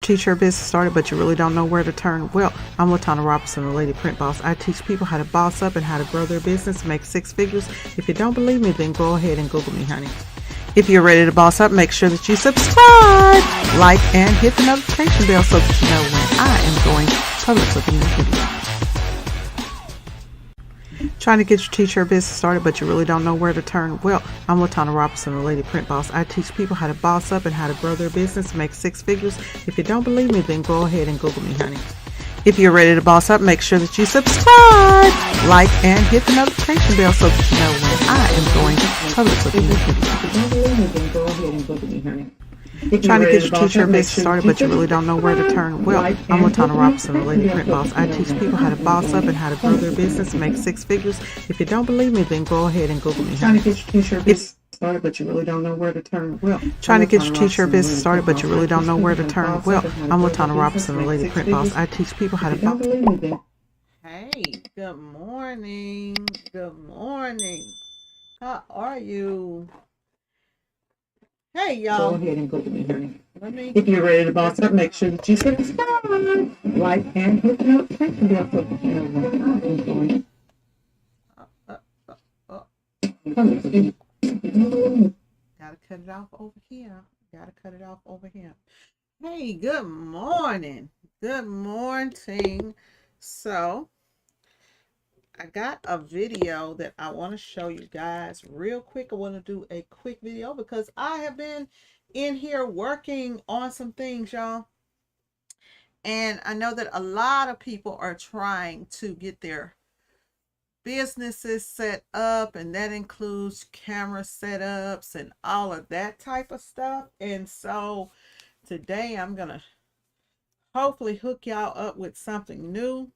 teach your business started, but you really don't know where to turn? Well, I'm Latana Robinson, the Lady Print Boss. I teach people how to boss up and how to grow their business, make six figures. If you don't believe me, then go ahead and Google me, honey. If you're ready to boss up, make sure that you subscribe, like, and hit the notification bell so that you know when I am going to publish a new video. Trying to get your teach your business started, but you really don't know where to turn? Well, I'm Latana Robinson, the Lady Print Boss. I teach people how to boss up and how to grow their business, make six figures. If you don't believe me, then go ahead and Google me, honey. If you're ready to boss up, make sure that you subscribe, like, and hit the notification bell so that you know when I am going to publish a new video. If you don't believe me, then go ahead and Google me, honey. Trying to get your teach your business started, but you really don't know where to turn? Well, I'm Latana Robinson, the Lady Print Boss. I teach people how to boss up and how to grow their business, make six figures. If you don't believe me, then go ahead and Google me. Trying to get your teach your business started, but you really don't know where to turn? Well, trying to get your teach your business started, but you really don't know where to turn? Well, I'm Latana Robinson, the Lady Print Boss. I teach people how to boss. Hey, good morning. Good morning. How are you? Hey, y'all. Go ahead and Google me, honey. If you're ready to boss up, make sure that you subscribe, like, and hit the notification bell so that you know when I am going. Gotta cut it off over here. Gotta cut it off over here. Hey, good morning. Good morning. So, I got a video that I want to show you guys real quick. I want to do a quick video because I have been in here working on some things, y'all. And I know that a lot of people are trying to get their businesses set up, and that includes camera setups and all of that type of stuff. And so today I'm going to hopefully hook y'all up with something new.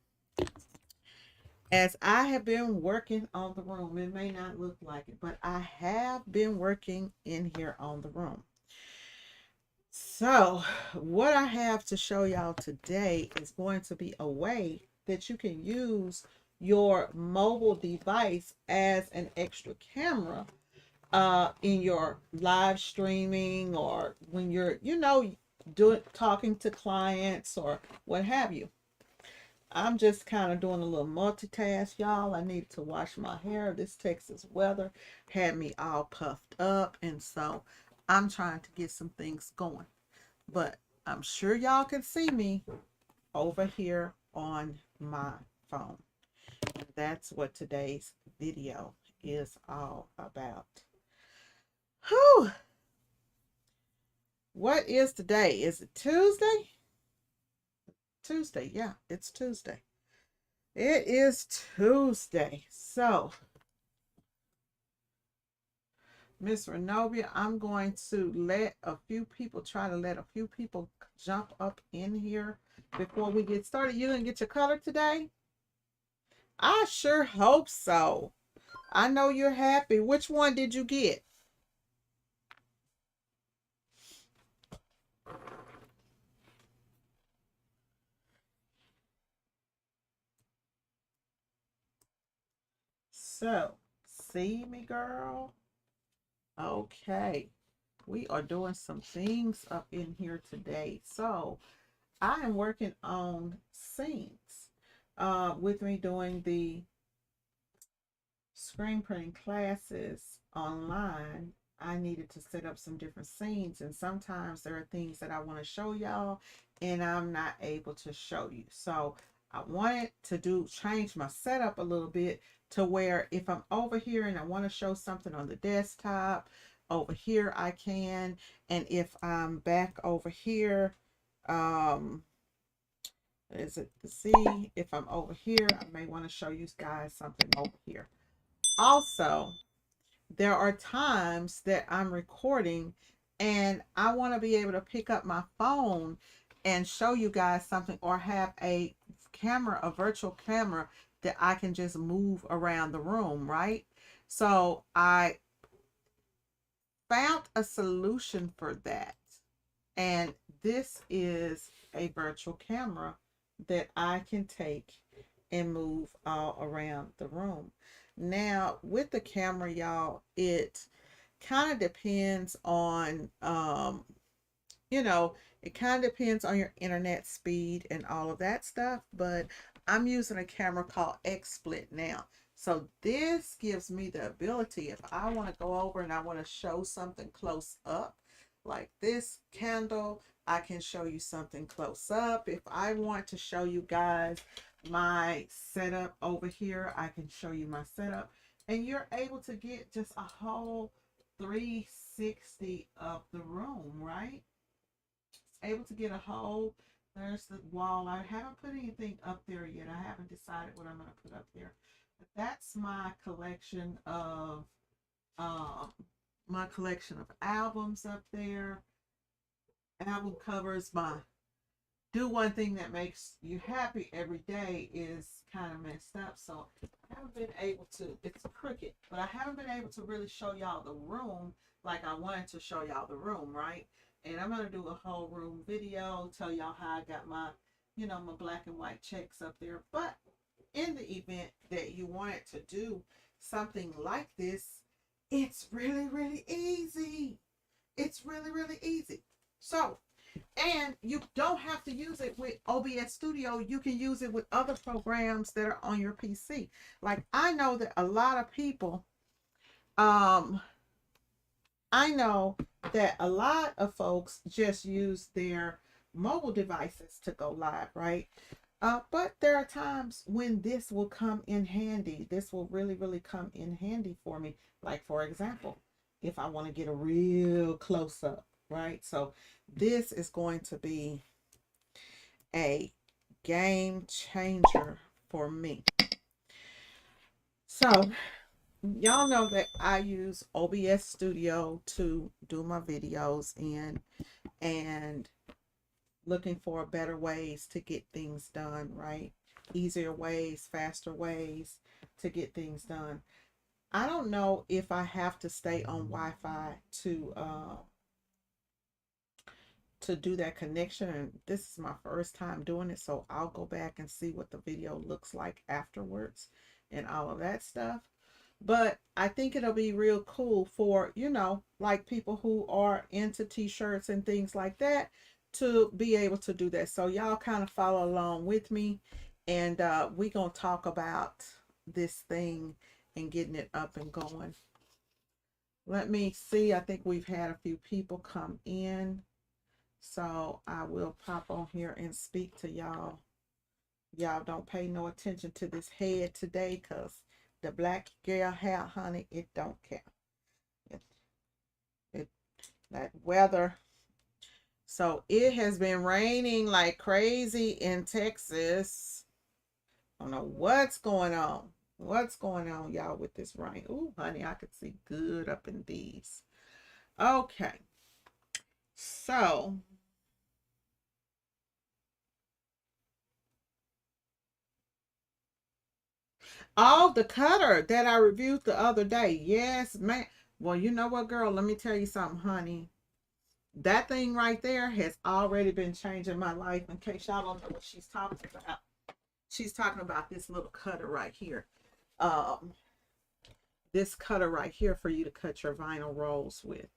As I have been working on the room, it may not look like it, but I have been working in here on the room. So what I have to show y'all today is going to be a way that you can use your mobile device as an extra camera in your live streaming, or when you're, talking to clients or what have you. I'm just kind of doing a little multitask, y'all. I need to wash my hair. This Texas weather had me all puffed up, and so I'm trying to get some things going. But I'm sure y'all can see me over here on my phone. And that's what today's video is all about. Whew. What is today? Is it Tuesday? Tuesday, yeah, it's Tuesday. It is Tuesday. So, Miss Renobia, I'm going to try to let a few people jump up in here before we get started. You didn't get your color today? I sure hope so. I know you're happy. Which one did you get? So, see me, girl? Okay. We are doing some things up in here today. So, I am working on scenes. With me doing the screen printing classes online, I needed to set up some different scenes, and sometimes there are things that I want to show y'all and I'm not able to show you. So I wanted to change my setup a little bit to where if I'm over here and I want to show something on the desktop, over here I can, and if I'm back over here, if I'm over here, I may want to show you guys something over here. Also, there are times that I'm recording and I want to be able to pick up my phone and show you guys something, or have a virtual camera that I can just move around the room, right? So I found a solution for that. And this is a virtual camera that I can take and move all around the room. Now, with the camera, y'all, it kind of depends on you know, it kind of depends on your internet speed and all of that stuff, but I'm using a camera called XSplit now. So this gives me the ability, if I want to go over and I want to show something close up, like this candle, I can show you something close up. If I want to show you guys my setup over here, I can show you my setup. And you're able to get just a whole 360 of the room, right? Able to get a whole, there's the wall. I haven't put anything up there yet. I haven't decided what I'm going to put up there. But that's um my collection of albums up there. Album covers. My do one thing that makes you happy every day is kind of messed up. So I haven't been able to, it's crooked, but I haven't been able to really show y'all the room like I wanted to show y'all the room, right? And I'm going to do a whole room video, tell y'all how I got my, my black and white checks up there. But in the event that you wanted to do something like this, it's really, really easy. It's really, really easy. So, and you don't have to use it with OBS Studio. You can use it with other programs that are on your PC. Like I know that a lot of people, um, I know that a lot of folks just use their mobile devices to go live, right? But there are times when this will come in handy. This will really, really come in handy for me. Like, for example, if I want to get a real close up, right? So this is going to be a game changer for me. So y'all know that I use OBS Studio to do my videos in, and looking for better ways to get things done, right? Easier ways, faster ways to get things done. I don't know if I have to stay on Wi-Fi to do that connection, and this is my first time doing it, so I'll go back and see what the video looks like afterwards and all of that stuff. But I think it'll be real cool for, like people who are into t-shirts and things like that to be able to do that. So y'all kind of follow along with me, and we're going to talk about this thing and getting it up and going. Let me see. I think we've had a few people come in. So I will pop on here and speak to y'all. Y'all don't pay no attention to this head today, because the black girl hair, honey, it don't care. It that weather. So it has been raining like crazy in Texas. I don't know what's going on. What's going on, y'all, with this rain? Ooh, honey, I could see good up in these. Okay. So the cutter that I reviewed the other day. Yes, man. Well, you know what, girl? Let me tell you something, honey. That thing right there has already been changing my life. In case y'all don't know what she's talking about. She's talking about this little cutter right here. Um, this cutter right here for you to cut your vinyl rolls with,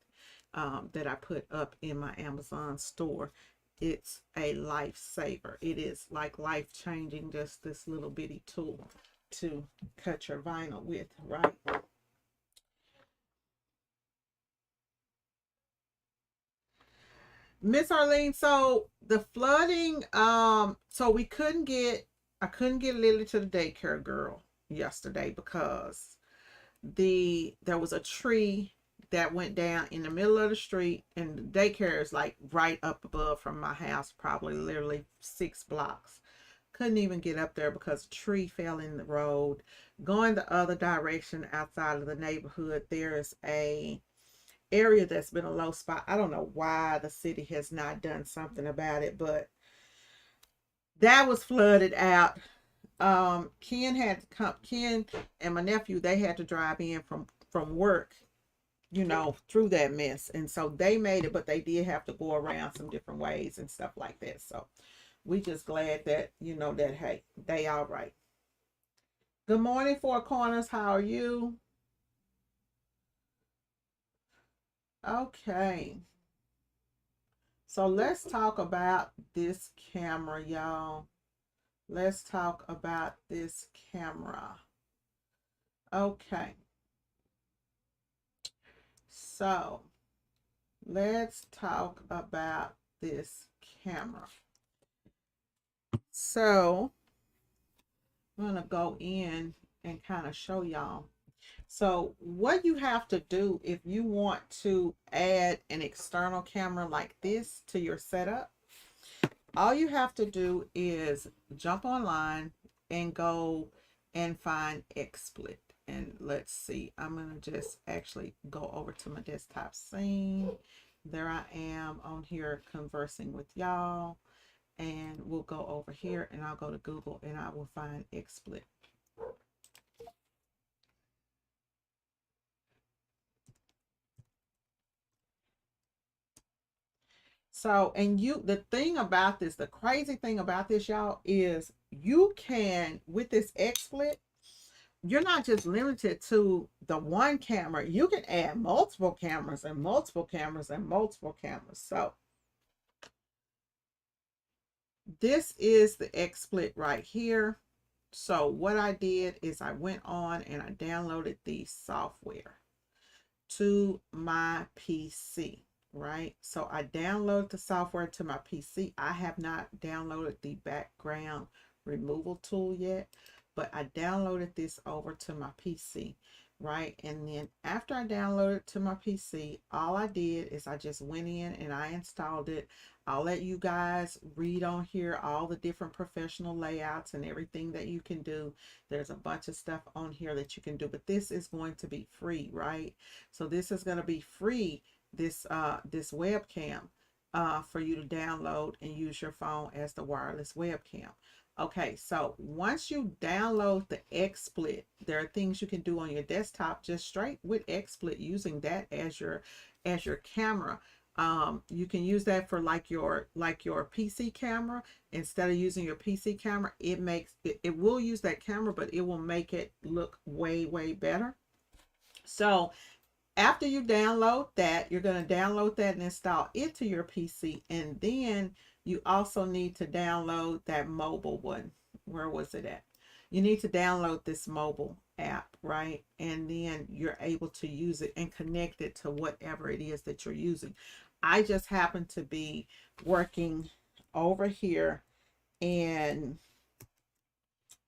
that I put up in my Amazon store. It's a lifesaver. It is like life-changing, just this little bitty tool to cut your vinyl with, right? Miss Arlene, so the flooding, so I couldn't get Lily to the daycare, girl, yesterday, because there was a tree that went down in the middle of the street, and the daycare is like right up above from my house, probably literally 6 blocks. Couldn't even get up there because a tree fell in the road. Going the other direction outside of the neighborhood, there's a area that's been a low spot. I don't know why the city has not done something about it, but that was flooded out. Ken had to come. Ken and my nephew, they had to drive in from work, through that mess, and so they made it, but they did have to go around some different ways and stuff like that. So we just glad that that, hey, they all right. Good morning, Four Corners. How are you? Okay. So let's talk about this camera, y'all. Let's talk about this camera. Okay. So let's talk about this camera. So I'm going to go in and kind of show y'all. So what you have to do if you want to add an external camera like this to your setup, all you have to do is jump online and go and find XSplit. And let's see, I'm going to just actually go over to my desktop scene. There I am on here conversing with y'all. And we'll go over here and I'll go to Google and I will find XSplit. So, and the thing about this, the crazy thing about this, y'all, is you can, with this XSplit, you're not just limited to the one camera. You can add multiple cameras and multiple cameras and multiple cameras. So this is the XSplit right here. So what I did is I went on and I downloaded the software to my PC, right? So I downloaded the software to my PC. I have not downloaded the background removal tool yet, but I downloaded this over to my PC, right? And then after I downloaded it to my PC, all I did is I just went in and I installed it. I'll let you guys read on here all the different professional layouts and everything that you can do. There's a bunch of stuff on here that you can do, but this is going to be free, right? So this is going to be free, this webcam for you to download and use your phone as the wireless webcam. Okay, so once you download the XSplit, there are things you can do on your desktop just straight with XSplit using that as your camera. You can use that for like your PC camera. Instead of using your PC camera, it will use that camera, but it will make it look way better. So after you download that, you're going to download that and install it to your PC. And then you also need to download that mobile one. Where was it at? You need to download this mobile app, right? And then you're able to use it and connect it to whatever it is that you're using. I just happen to be working over here, and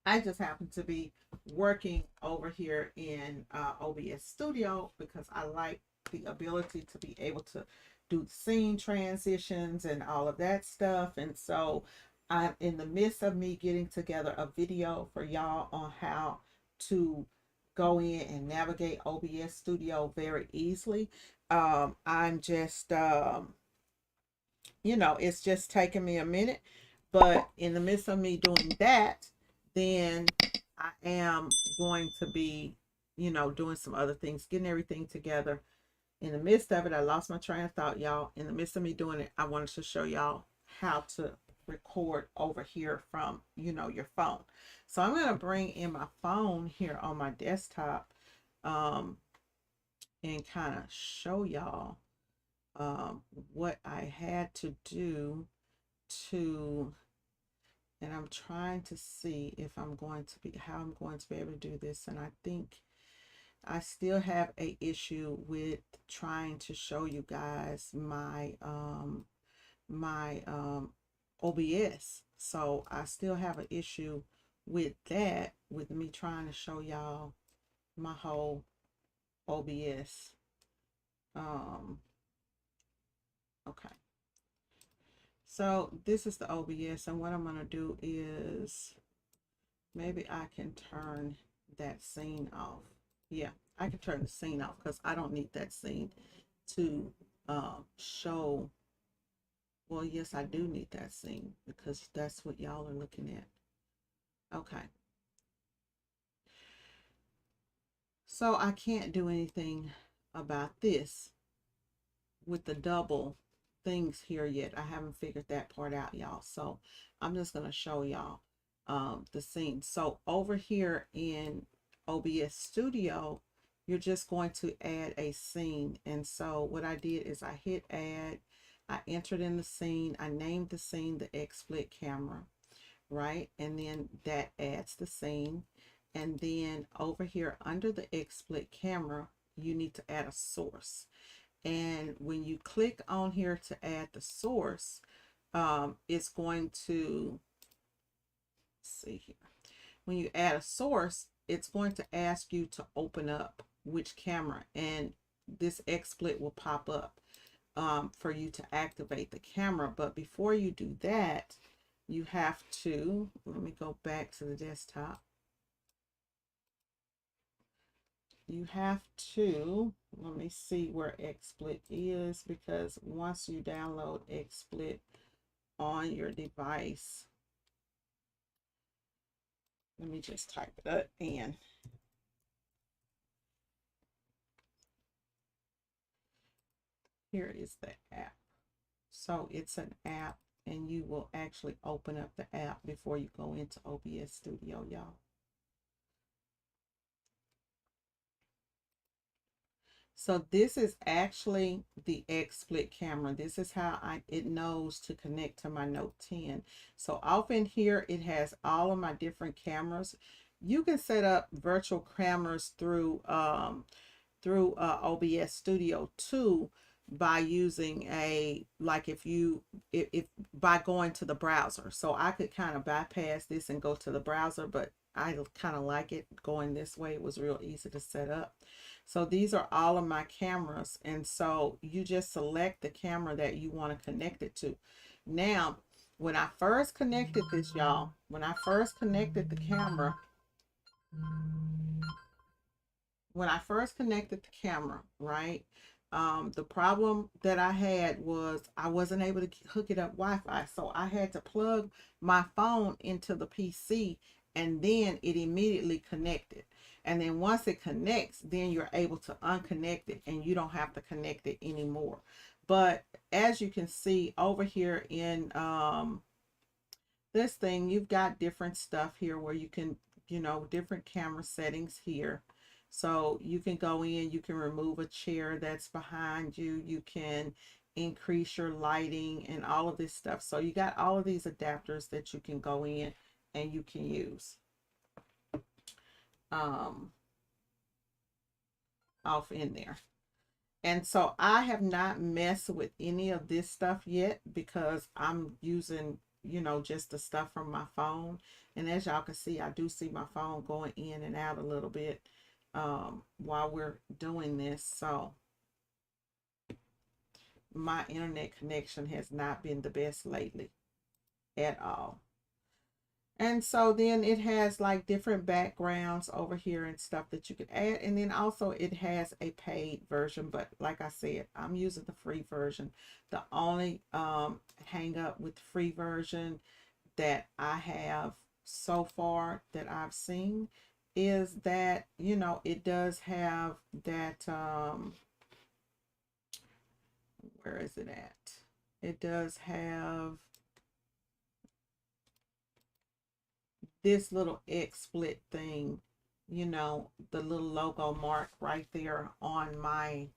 I just happen to be working over here in OBS Studio because I like the ability to be able to do scene transitions and all of that stuff. And so I'm in the midst of me getting together a video for y'all on how to go in and navigate OBS Studio very easily. I'm just it's just taking me a minute, but in the midst of me doing that, then I am going to be, doing some other things, getting everything together. In the midst of it, I lost my train of thought, y'all. In the midst of me doing it, I wanted to show y'all how to record over here from, your phone. So I'm going to bring in my phone here on my desktop and kind of show y'all what I had to do to, and I'm trying to see if how I'm going to be able to do this. And I think I still have a issue with trying to show you guys my OBS. So I still have an issue with that, with me trying to show y'all my whole OBS. Okay. So this is the OBS, and what I'm going to do is maybe I can turn that scene off. Yeah, I can turn the scene off because I don't need that scene to show. Well, yes, I do need that scene because that's what y'all are looking at. Okay. So I can't do anything about this with the double things here yet. I haven't figured that part out, y'all. So I'm just going to show y'all the scene. So over here in OBS Studio, you're just going to add a scene. And so what I did is I hit add, I entered in the scene. I named the scene the XSplit camera, right? And then that adds the scene. And then over here under the XSplit camera, you need to add a source. And when you click on here to add the source, it's going to, see here. When you add a source, it's going to ask you to open up which camera, and this XSplit will pop up for you to activate the camera. But before you do that, you have to, let me go back to the desktop. You have to, let me see where XSplit is, because once you download XSplit on your device, let me just type it up in. Here is the app. So it's an app, and you will actually open up the app before you go into OBS Studio, y'all. So this is actually the XSplit camera. This is how it knows to connect to my Note 10. So off in here, it has all of my different cameras. You can set up virtual cameras through OBS Studio 2 by using if by going to the browser. So I could kind of bypass this and go to the browser, but I kind of like it going this way. It was real easy to set up. So these are all of my cameras, and so you just select the camera that you want to connect it to. Now, when I first connected this, y'all, when I first connected the camera, right, the problem that I had was I wasn't able to hook it up Wi-Fi. So I had to plug my phone into the PC, and then it immediately connected. And then once it connects, then you're able to unconnect it, and you don't have to connect it anymore. But as you can see over here in this thing, you've got different stuff here where you can, different camera settings here. So you can go in, you can remove a chair that's behind you, you can increase your lighting and all of this stuff. So you got all of these adapters that you can go in and you can use off in there. And so I have not messed with any of this stuff yet because I'm using, just the stuff from my phone. And as y'all can see, I do see my phone going in and out a little bit while we're doing this. So my internet connection has not been the best lately at all. And so then it has like different backgrounds over here and stuff that you could add. And then also it has a paid version. But like I said, I'm using the free version. The only hang up with the free version that I have so far that I've seen is that, it does have that, where is it at? It does have this little XSplit thing, the little logo mark right there on my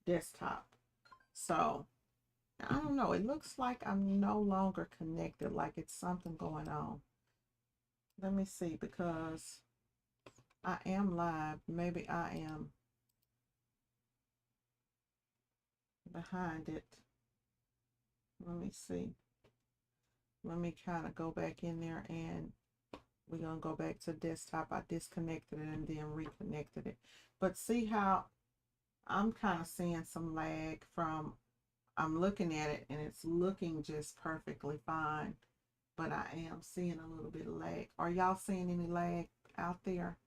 desktop. So I don't know, it looks like I'm no longer connected, like it's something going on. Let me see, because I am live. Maybe I am behind it. Let me see. Let me kind of go back in there, and we're going to go back to desktop. I disconnected it and then reconnected it. But see how I'm kind of seeing some lag from, I'm looking at it and it's looking just perfectly fine. But I am seeing a little bit of lag. Are y'all seeing any lag out there?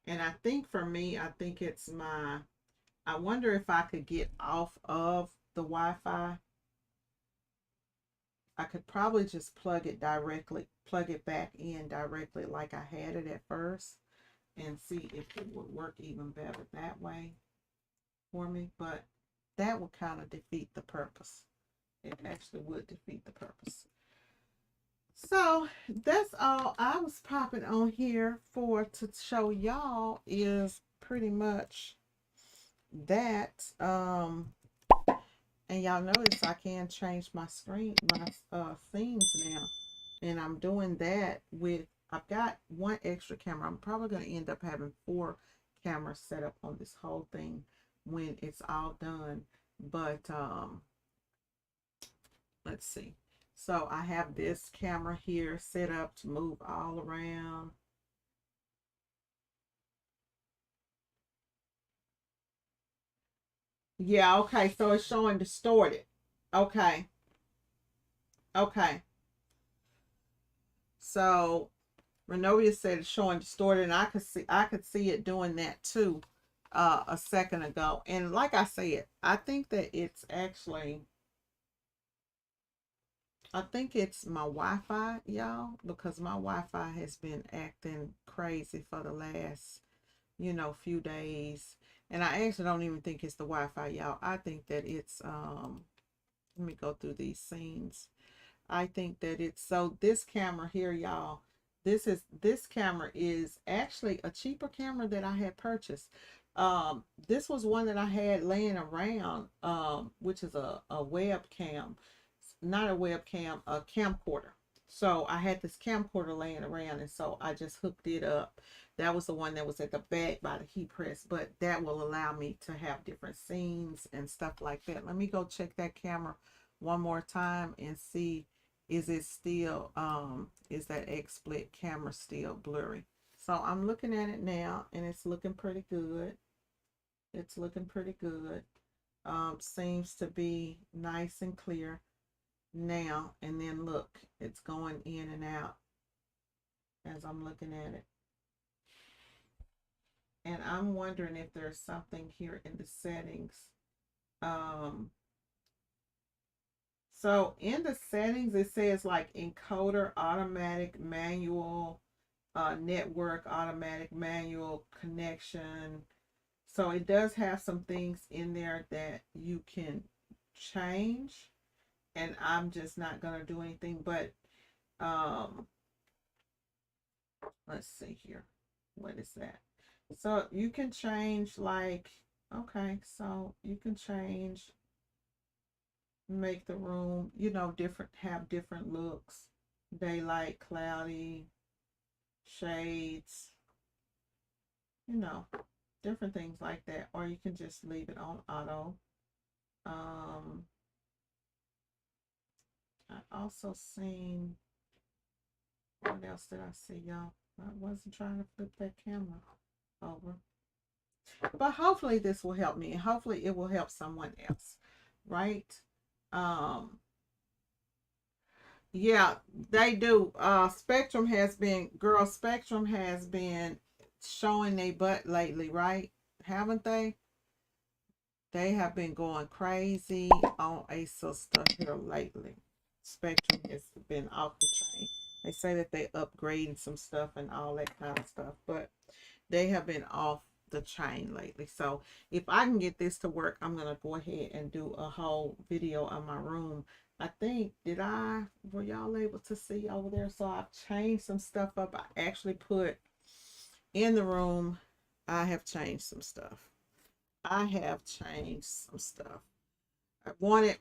And I think for me, I think it's I wonder if I could get off of the Wi-Fi. I could probably just plug it back in directly like I had it at first and see if it would work even better that way for me. But that would kind of defeat the purpose. It actually would defeat the purpose. So that's all I was popping on here for to show y'all is pretty much that, and y'all notice I can change my screen, my themes now. And I'm doing that with, I've got one extra camera. I'm probably going to end up having 4 cameras set up on this whole thing when it's all done. But let's see. So I have this camera here set up to move all around. Yeah, okay. So it's showing distorted. Okay. Okay. So Renovia said it's showing distorted, and I could see it doing that too a second ago. And like I said, I think it's my Wi-Fi, y'all, because my Wi-Fi has been acting crazy for the last, few days. And I actually don't even think it's the Wi-Fi, y'all. I think that it's let me go through these scenes. I think that it's, so this camera here, y'all, this camera is actually a cheaper camera that I had purchased. This was one that I had laying around, which is a webcam, not a webcam, a camcorder. So I had this camcorder laying around, and so I just hooked it up. That was the one that was at the back by the heat press, but that will allow me to have different scenes and stuff like that. Let me go check that camera one more time and see, is it still is that XSplit camera still blurry. So I'm looking at it now, and it's looking pretty good. It's looking pretty good. Seems to be nice and clear now. And then look, it's going in and out as I'm looking at it. And I'm wondering if there's something here in the settings. Um, so in the settings, it says like encoder, automatic, manual, network, automatic, manual, connection. So it does have some things in there that you can change. And I'm just not going to do anything but, um, let's see here. What is that? So you can change, like, okay, so you can change, make the room, different, have different looks, daylight, cloudy, shades, you know, different things like that. Or you can just leave it on auto. Um, I also seen, what else did I see, y'all? I wasn't trying to flip that camera over. But hopefully this will help me, and hopefully it will help someone else, right? Um, yeah, they do. Spectrum has been showing their butt lately, right? Haven't they? They have been going crazy on a sister here lately. Spectrum has been off the chain. They say that they upgrading some stuff and all that kind of stuff, but they have been off the chain lately. So if I can get this to work, I'm gonna go ahead and do a whole video on my room. I think, were y'all able to see over there? So I've changed some stuff up. I actually put in the room, I have changed some stuff. I have changed some stuff. I wanted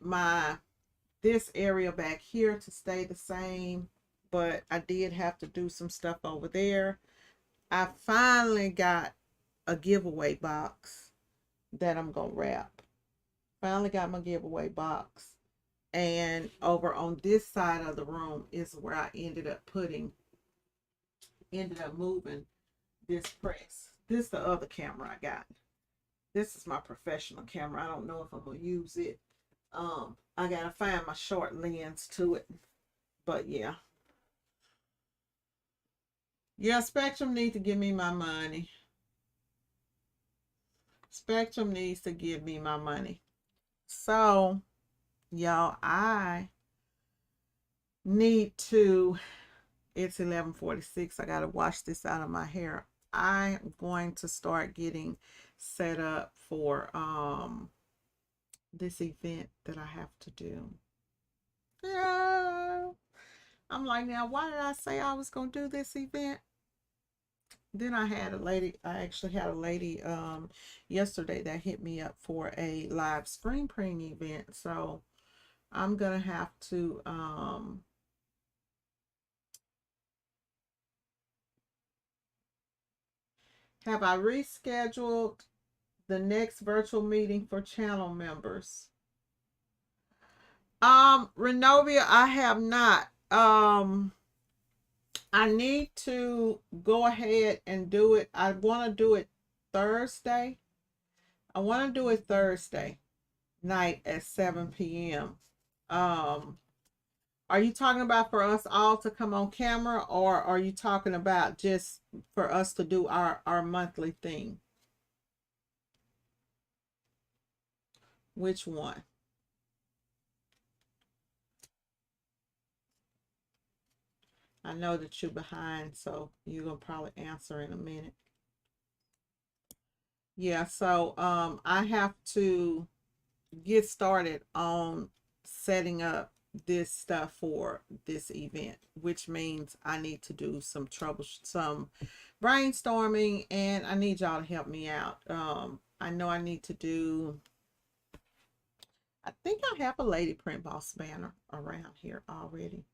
this area back here to stay the same, but I did have to do some stuff over there. I finally got a giveaway box that I'm gonna wrap. Finally got my giveaway box. And over on this side of the room is where I ended up moving this press. This is the other camera I got. This is my professional camera. I don't know if I'm gonna use it. I gotta find my short lens to it. But yeah. Yeah, Spectrum needs to give me my money. Spectrum needs to give me my money. So, y'all, I need to, it's 11:46. I gotta wash this out of my hair. I'm going to start getting set up for this event that I have to do. Yeah. I'm like, now why did I say I was gonna do this event? Then I had a lady, I actually had a lady yesterday that hit me up for a live screen printing event. So I'm gonna have to have I rescheduled the next virtual meeting for channel members? Renovia, I have not. I need to go ahead and do it. I want to do it Thursday. I want to do it Thursday night at 7 p.m. Um, are you talking about for us all to come on camera, or are you talking about just for us to do our monthly thing? Which one? I know that you're behind, so you're gonna probably answer in a minute. Yeah, so I have to get started on setting up this stuff for this event, which means I need to do some brainstorming, and I need y'all to help me out. I know I need to do, I think I have a Lady Print Boss banner around here already.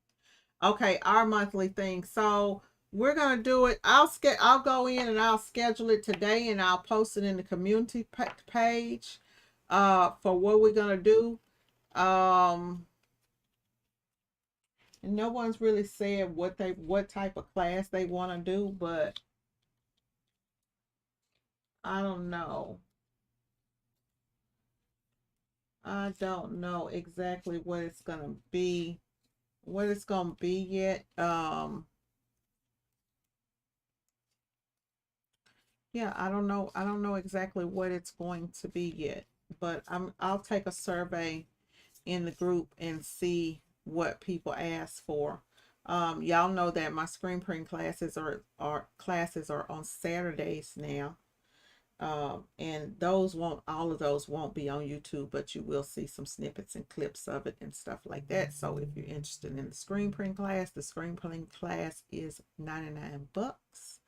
Okay, our monthly thing. So we're gonna do it. I'll go in and I'll schedule it today, and I'll post it in the community page for what we're gonna do. Um, and no one's really said what type of class they want to do, but I don't know. I don't know exactly what it's gonna be, yet. Yeah, I don't know. I don't know exactly what it's going to be yet, but I'll take a survey in the group and see what people ask for. Y'all know that my screen printing classes are on Saturdays now. And all of those won't be on YouTube, but you will see some snippets and clips of it and stuff like that. So if you're interested in the screen printing class, the screen printing class is 99 bucks.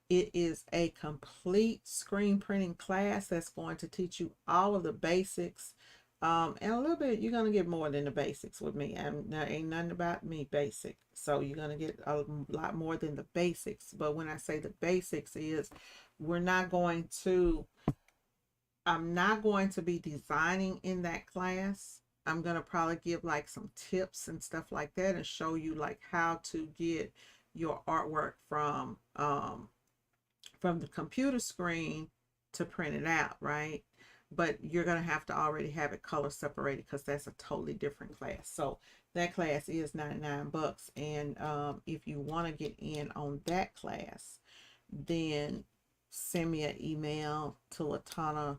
It is a complete screen printing class that's going to teach you all of the basics. And a little bit, you're going to get more than the basics with me. There ain't nothing about me basic. So you're going to get a lot more than the basics. But when I say the basics is, we're not going to, I'm not going to be designing in that class. I'm going to probably give like some tips and stuff like that and show you like how to get your artwork from the computer screen to print it out, right? But you're going to have to already have it color separated because that's a totally different class. So that class is 99 bucks. And if you want to get in on that class, then send me an email to Latana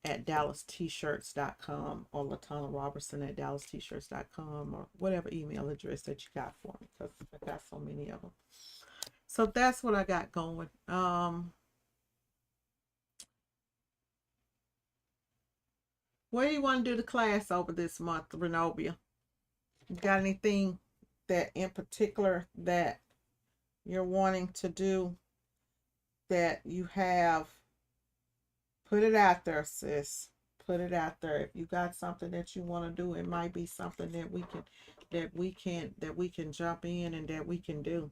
at DallasT-shirts.com or Latana Robertson at DallasT-shirts.com or whatever email address that you got for me, because I got so many of them. So that's what I got going. Where do you want to do the class over this month, Renobia? You got anything that in particular that you're wanting to do, that you have? Put it out there, sis. Put it out there. If you got something that you want to do, it might be something that we can jump in and that we can do.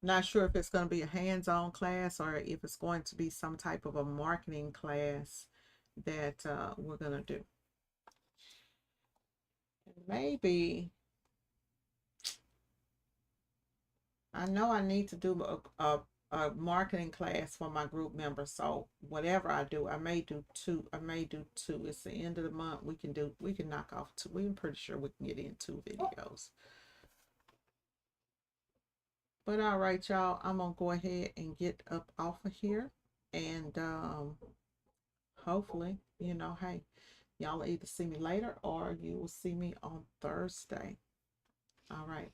Not sure if it's going to be a hands-on class or if it's going to be some type of a marketing class that we're going to do. Maybe, I know I need to do a marketing class for my group members. So whatever I do, I may do two. It's the end of the month. We can knock off two. We're pretty sure we can get in 2 videos. But all right, y'all, I'm gonna go ahead and get up off of here, and hopefully, hey, y'all either see me later or you will see me on Thursday. All right.